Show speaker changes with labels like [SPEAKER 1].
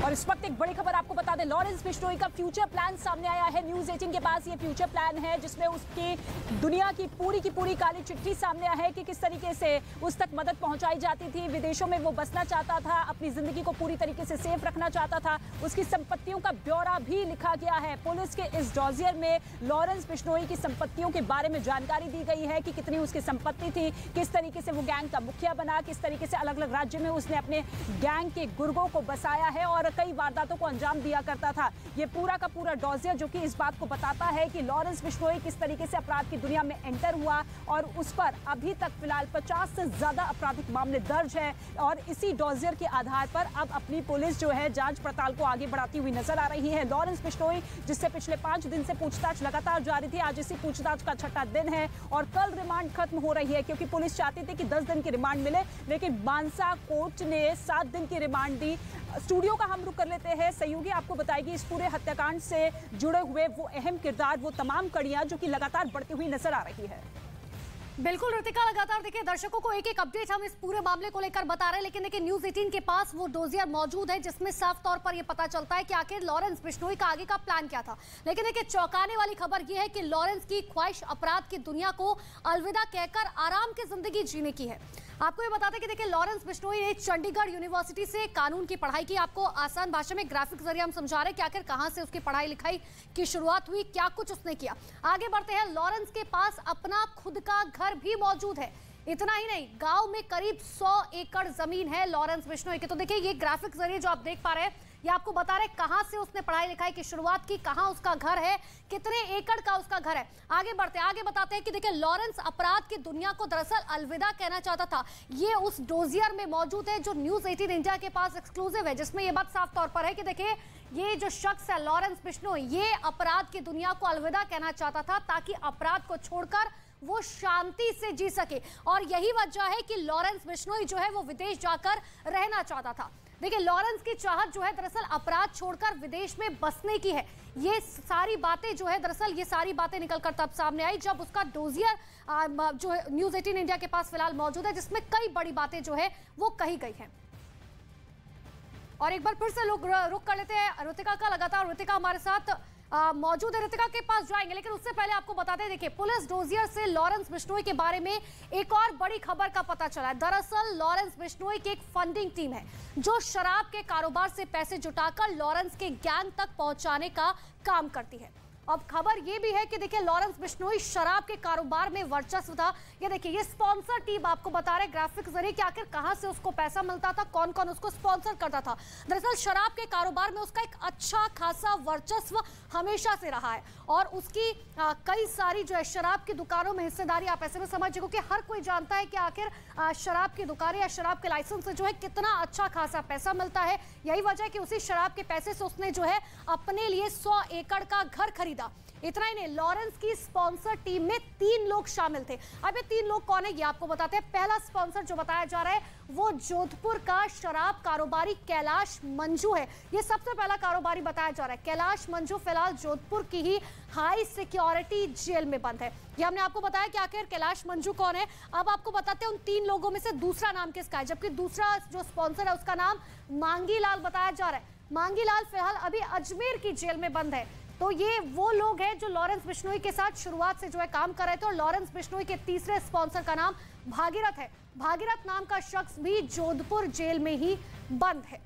[SPEAKER 1] और इस वक्त एक बड़ी खबर आपको बता दें, लॉरेंस बिश्नोई का फ्यूचर प्लान सामने आया है। न्यूज़ 18 के पास ये फ्यूचर प्लान है जिसमें उसकी दुनिया की पूरी काली चिट्ठी सामने आया है कि किस तरीके से उस तक मदद पहुंचाई जाती थी। विदेशों में वो बसना चाहता था, अपनी जिंदगी को पूरी तरीके से सेफ रखना चाहता था। उसकी संपत्तियों का ब्यौरा भी लिखा गया है। पुलिस के इस डॉजियर में लॉरेंस बिश्नोई की संपत्तियों के बारे में जानकारी दी गई है कि कितनी उसकी संपत्ति थी, किस तरीके से वो गैंग का मुखिया बना, किस तरीके से अलग अलग राज्य में उसने अपने गैंग के गुर्गों को बसाया है और कई वारदातों को अंजाम दिया करता था। ये पूरा का पूरा डॉजियर जो कि इस बात को बताता है कि लॉरेंस बिश्नोई किस तरीके से अपराध की दुनिया में एंटर हुआ और उस पर अभी तक फिलहाल 50 से ज्यादा आपराधिक मामले दर्ज है। और इसी डॉजियर के आधार पर अब अपनी पुलिस जो है जांच पड़ताल को आगे बढ़ाती हुई नजर आ रही है। लॉरेंस बिश्नोई जिससे पिछले 5 दिन से पूछताछ लगातार जारी थी, आज इसी पूछताछ का छठा दिन है और कल रिमांड खत्म हो रही है क्योंकि पुलिस चाहती थी कि 10 दिन की रिमांड मिले, लेकिन मानसा कोर्ट ने 7 दिन की रिमांड दी। स्टूडियो का हम रुख कर लेते हैं, सहयोगी आपको बताएगी इस पूरे हत्याकांड से जुड़े हुए वो अहम किरदार, वो तमाम कड़ियां जो कि लगातार बढ़ती हुई नजर आ रही है।
[SPEAKER 2] बिल्कुल ऋतिका, लगातार देखिए दर्शकों को एक एक अपडेट हम इस पूरे मामले को लेकर बता रहे हैं, लेकिन देखिए न्यूज़ 18 के पास वो डोजियर मौजूद है जिसमें साफ तौर पर ये पता चलता है कि आखिर लॉरेंस बिश्नोई का आगे का प्लान क्या था। लेकिन देखिए चौंकाने वाली खबर ये है कि लॉरेंस की ख्वाहिश अपराध की दुनिया को अलविदा कहकर आराम की जिंदगी जीने की है। आपको ये बताते कि देखिए लॉरेंस बिश्नोई ने चंडीगढ़ यूनिवर्सिटी से कानून की पढ़ाई की। आपको आसान भाषा में ग्राफिक जरिए हम समझा रहे हैं कि आखिर कहां से उसकी पढ़ाई लिखाई की शुरुआत हुई, क्या कुछ उसने किया। आगे बढ़ते हैं, लॉरेंस के पास अपना खुद का घर भी मौजूद है। इतना ही नहीं, गांव में करीब 100 एकड़ जमीन है लॉरेंस बिश्नोई की। तो देखिए ये ग्राफिक जरिए जो आप देख पा रहे हैं, ये आपको बता रहे कहां से उसने पढ़ाई लिखाई की शुरुआत की, कहां उसका घर है, कितने एकड़ का उसका घर है। आगे बढ़ते आगे बताते हैं कि देखिए लॉरेंस अपराध की दुनिया को दरअसल अलविदा कहना चाहता था। ये उस डोजियर में मौजूद है जो न्यूज़ 18 इंडिया के पास एक्सक्लूसिव है, जिसमें ये बात साफ तौर पर है कि देखिए ये जो शख्स है लॉरेंस बिश्नोई, ये अपराध की दुनिया को अलविदा कहना चाहता था ताकि अपराध को छोड़कर वो शांति से जी सके। और यही वजह है कि लॉरेंस बिश्नोई जो है वो विदेश जाकर रहना चाहता था। देखिए लॉरेंस की चाहत जो है दरअसल अपराध छोड़कर विदेश में बसने की है। ये सारी बातें जो है दरअसल ये सारी बातें निकलकर तब सामने आई जब उसका डोजियर जो है न्यूज़ 18 इंडिया के पास फिलहाल मौजूद है, जिसमें कई बड़ी बातें जो है वो कही गई हैं। और एक बार फिर से लोग रुक कर लेते हैं ऋतिका का, लगातार ऋतिका हमारे साथ मौजूद है। ऋतिका के पास जाएंगे, लेकिन उससे पहले आपको बताते हैं देखिए पुलिस डोजियर से लॉरेंस बिश्नोई के बारे में एक और बड़ी खबर का पता चला है। दरअसल लॉरेंस बिश्नोई की एक फंडिंग टीम है जो शराब के कारोबार से पैसे जुटाकर लॉरेंस के गैंग तक पहुंचाने का काम करती है। अब खबर यह भी है कि देखिए लॉरेंस बिश्नोई शराब के कारोबार में वर्चस्व था। ये देखिए ये स्पॉन्सर टीम आपको बता रहे ग्राफिक जरिए कि आखिर कहां से उसको पैसा मिलता था, कौन कौन उसको स्पॉन्सर करता था। दरअसल शराब के कारोबार में उसका एक अच्छा खासा वर्चस्व हमेशा से रहा है और उसकी कई सारी जो है शराब की दुकानों में हिस्सेदारी। आप ऐसे में समझिए क्योंकि हर कोई जानता है कि आखिर शराब की दुकानें या शराब के लाइसेंस से जो है कितना अच्छा खासा पैसा मिलता है। यही वजह है कि उसी शराब के पैसे से उसने जो है अपने लिए 100 एकड़ का घर खरीदा। इतना ही नहीं, लॉरेंस की स्पॉन्सर टीम में 3 लोग शामिल थे। अब ये 3 लोग कौन है ये आपको बताते हैं। पहला स्पॉन्सर जो बताया जा रहा है वो जोधपुर का शराब कारोबारी कैलाश मंजू है। ये सबसे पहला कारोबारी बताया जा रहा है। कैलाश मंजू फिलहाल जोधपुर की ही हाई सिक्योरिटी जेल में बंद है। ये हमने आपको बताया कि आखिर कैलाश मंजू कौन है। अब आपको बताते हैं उन 3 लोगों में से दूसरा नाम किसका है, जबकि दूसरा जो स्पॉन्सर है उसका नाम मांगी लाल बताया जा रहा है। मांगी लाल फिलहाल अभी अजमेर की जेल में बंद है। तो ये वो लोग हैं जो लॉरेंस बिश्नोई के साथ शुरुआत से जो है काम कर रहे थे। और लॉरेंस बिश्नोई के तीसरे स्पॉन्सर का नाम भागीरथ है। भागीरथ नाम का शख्स भी जोधपुर जेल में ही बंद है।